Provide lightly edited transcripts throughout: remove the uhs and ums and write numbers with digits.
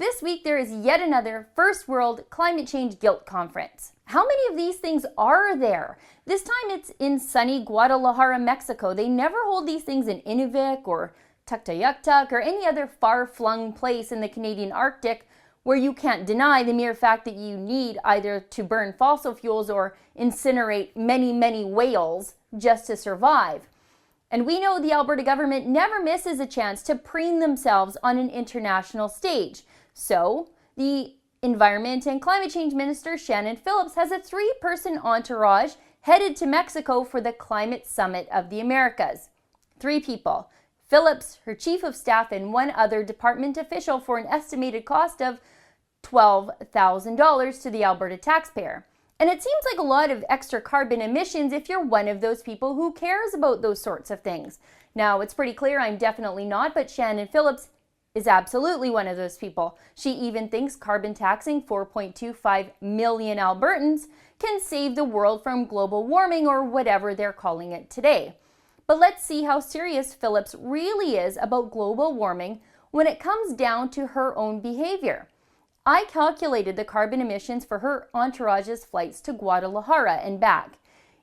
this week there is yet another First World Climate Change Guilt Conference. How many of these things are there? This time it's in sunny Guadalajara, Mexico. They never hold these things in Inuvik or Tuktoyaktuk or any other far-flung place in the Canadian Arctic where you can't deny the mere fact that you need either to burn fossil fuels or incinerate many, many whales just to survive. And we know the Alberta government never misses a chance to preen themselves on an international stage. So, the Environment and Climate Change Minister Shannon Phillips has a 3-person entourage headed to Mexico for the Climate Summit of the Americas. 3 people: Phillips, her chief of staff, and 1 other department official for an estimated cost of $12,000 to the Alberta taxpayer. And it seems like a lot of extra carbon emissions if you're one of those people who cares about those sorts of things. Now, it's pretty clear I'm definitely not, but Shannon Phillips is absolutely one of those people. She even thinks carbon taxing 4.25 million Albertans can save the world from global warming or whatever they're calling it today. But let's see how serious Phillips really is about global warming when it comes down to her own behavior. I calculated the carbon emissions for her entourage's flights to Guadalajara and back.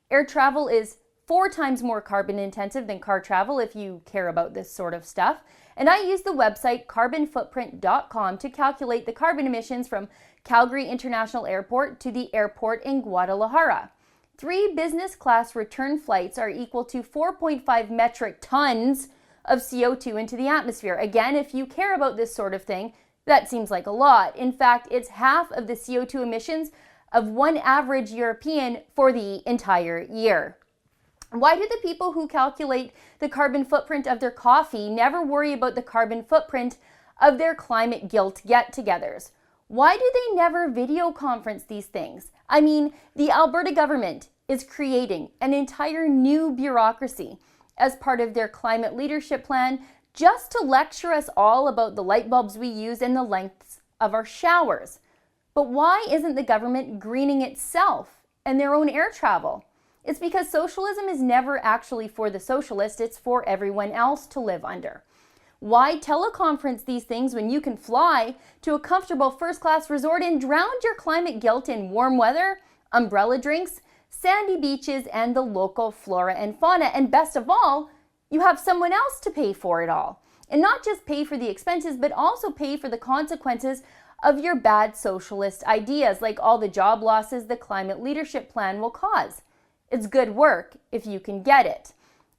Air travel is 4 times more carbon intensive than car travel if you care about this sort of stuff. And I used the website carbonfootprint.com to calculate the carbon emissions from Calgary International Airport to the airport in Guadalajara. 3 business class return flights are equal to 4.5 metric tons of CO2 into the atmosphere. Again, if you care about this sort of thing, that seems like a lot. In fact, it's half of the CO2 emissions of one average European for the entire year. Why do the people who calculate the carbon footprint of their coffee never worry about the carbon footprint of their climate guilt get-togethers? Why do they never video conference these things? I mean, the Alberta government is creating an entire new bureaucracy as part of their climate leadership plan just to lecture us all about the light bulbs we use and the lengths of our showers. But why isn't the government greening itself and their own air travel? It's because socialism is never actually for the socialist, it's for everyone else to live under. Why teleconference these things when you can fly to a comfortable first-class resort and drown your climate guilt in warm weather, umbrella drinks, sandy beaches, and the local flora and fauna? And best of all, you have someone else to pay for it all. And not just pay for the expenses, but also pay for the consequences of your bad socialist ideas, like all the job losses the climate leadership plan will cause. It's good work if you can get it.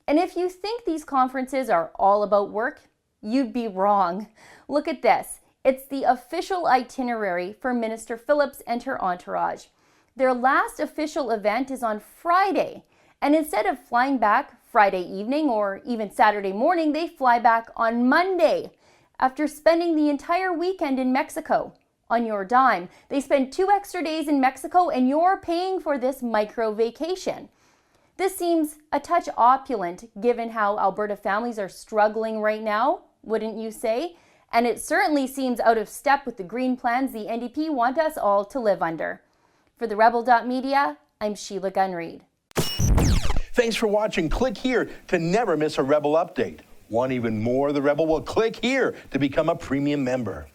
And if you think these conferences are all about work, you'd be wrong. Look at this. It's the official itinerary for Minister Phillips and her entourage. Their last official event is on Friday. And instead of flying back Friday evening or even Saturday morning, they fly back on Monday after spending the entire weekend in Mexico on your dime. They spend 2 extra days in Mexico and you're paying for this micro vacation. This seems a touch opulent given how Alberta families are struggling right now, wouldn't you say? And it certainly seems out of step with the green plans the NDP want us all to live under. For the Rebel.media, I'm Sheila Gunreid. Thanks for watching. Click here to never miss a Rebel update. Want even more of the Rebel? Well, click here to become a premium member.